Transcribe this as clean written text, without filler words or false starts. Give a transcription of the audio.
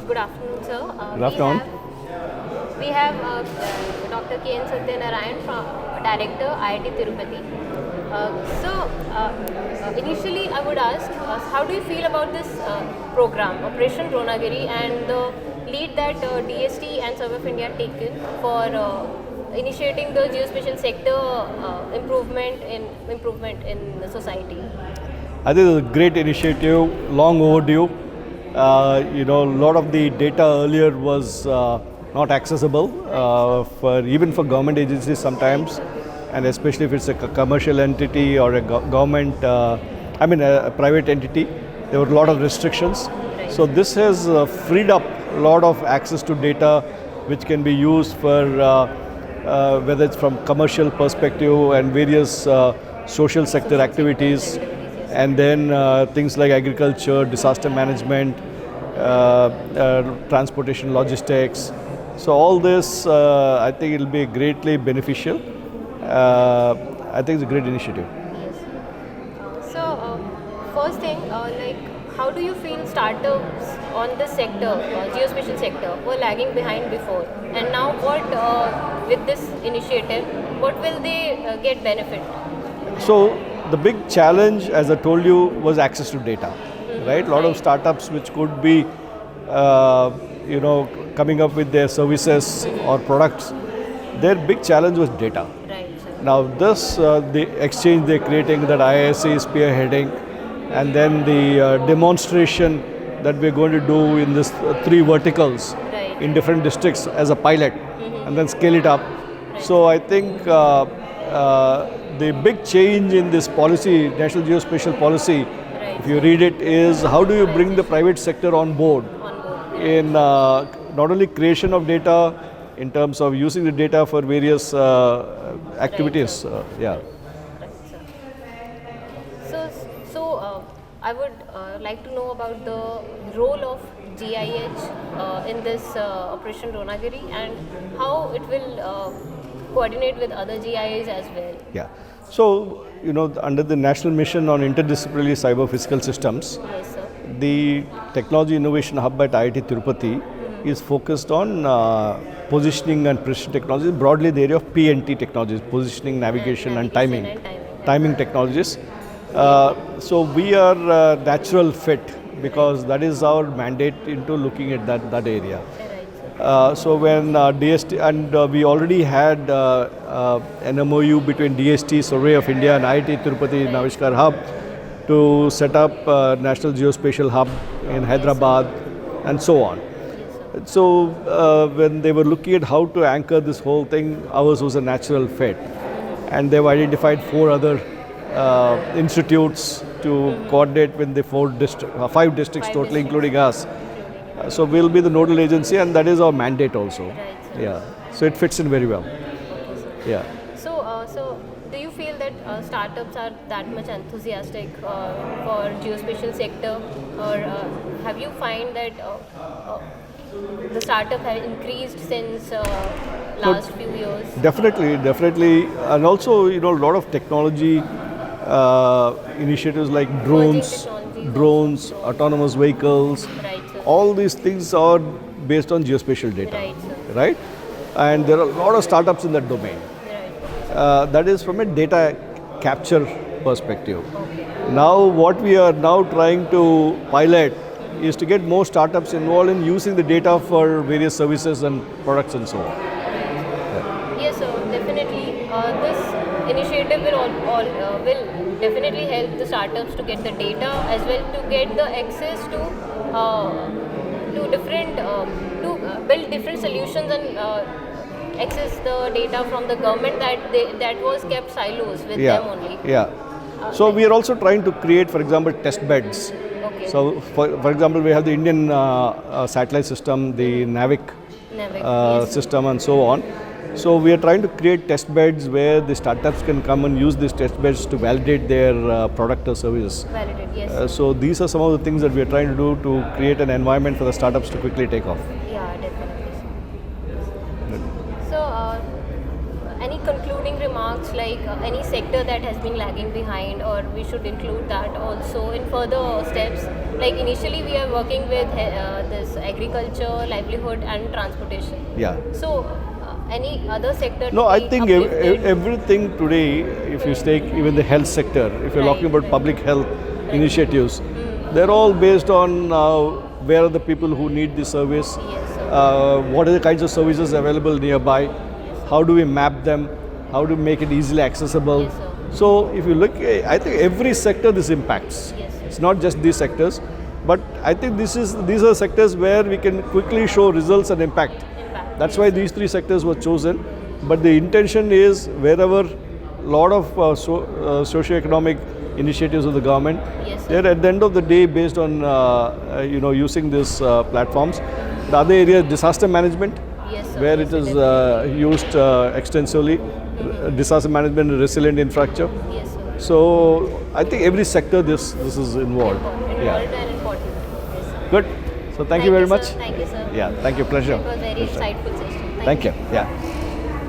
Good afternoon, sir. Good afternoon. We have Dr. K. N. Satyanarayana, from Director, IIT Tirupati. Initially I would ask, how do you feel about this program, Operation Dronagiri, and the lead that DST and Survey of India taken for initiating the geospatial sector improvement in the society? I think it's a great initiative, long overdue. A lot of the data earlier was not accessible even for government agencies sometimes, and especially if it's a commercial entity or a government, a private entity, there were a lot of restrictions. So this has freed up a lot of access to data, which can be used for whether it's from commercial perspective and various social sector activities. And then things like agriculture, disaster management, transportation, logistics. So all this, I think it will be greatly beneficial. I think it's a great initiative. Yes. First thing, how do you feel startups on this sector, geospatial sector, were lagging behind before? And now with this initiative, what will they get benefit? So the big challenge, as I told you, was access to data, right? A lot of startups which could be, coming up with their services or products, their big challenge was data. Right. Now this, the exchange they're creating, that IISc is spearheading, and then the demonstration that we're going to do in this 3 verticals in different districts as a pilot, and then scale it up. So I think the big change in this policy, National Geospatial Policy, if you read it, is how do you bring the private sector on board in not only creation of data, in terms of using the data for various activities. I would like to know about the role of GIH in this Operation Dronagiri, and how it will coordinate with other GIAs as well. Yeah. So, under the National Mission on Interdisciplinary Cyber Physical Systems, Yes, sir. the Technology Innovation Hub at IIT Tirupati is focused on positioning and precision technologies, broadly the area of PNT technologies, positioning, navigation and timing technologies. So we are natural fit, because that is our mandate into looking at that area. So when DST, and we already had an MOU between DST, Survey of India and IIT Tirupati Navishkar Hub to set up a National Geospatial Hub in Hyderabad and so on. So when they were looking at how to anchor this whole thing, ours was a natural fit. And they've identified 4 other institutes to coordinate with the 5 districts totally, including us. So we'll be the nodal agency, and that is our mandate also. Yeah. So it fits in very well. Yeah. So do you feel that startups are that much enthusiastic for geospatial sector, or have you find that the startup have increased since last few years? Definitely, and also a lot of technology initiatives like drones, autonomous vehicles. All these things are based on geospatial data, right? And there are a lot of startups in that domain. That is from a data capture perspective. Now what we are now trying to pilot is to get more startups involved in using the data for various services and products and so on. Yes, sir, definitely. This initiative will definitely help the startups to get the data, as well to get the access to different to build different solutions and access the data from the government that was kept silos with them only. Yeah. So we are also trying to create, for example, test beds. Okay. So for example, we have the Indian satellite system, the NAVIC system and so on. So we are trying to create test beds where the startups can come and use these test beds to validate their product or service. Validate, yes. So these are some of the things that we are trying to do to create an environment for the startups to quickly take off. Yeah, definitely. So any concluding remarks, like any sector that has been lagging behind, or we should include that also in further steps? Like initially we are working with this agriculture, livelihood and transportation. Yeah. So any other sector? No, to I be think uplifted? everything today, if you take even the health sector, if you're Right, talking about right. public health initiatives, they're all based on where are the people who need the service, Yes, sir. what are the kinds of services available nearby, how do we map them, how do we make it easily accessible. Yes, sir. So if you look, I think every sector this impacts. Yes, sir. It's not just these sectors, but I think these are sectors where we can quickly show results and impact. That's why these three sectors were chosen. But the intention is wherever lot of socio-economic initiatives of the government, Yes, sir. they're at the end of the day based on using these platforms. The other area is disaster management, Yes, sir. where Yes, it is definitely. used extensively. Disaster management and resilient infrastructure. Yes, sir. So I think every sector this is involved. Involved Yeah. and important. Yes, sir. Good. So thank you very much. Sir. Thank you, sir. Yeah, thank you. Pleasure. It was very insightful session. Thank you. Yeah.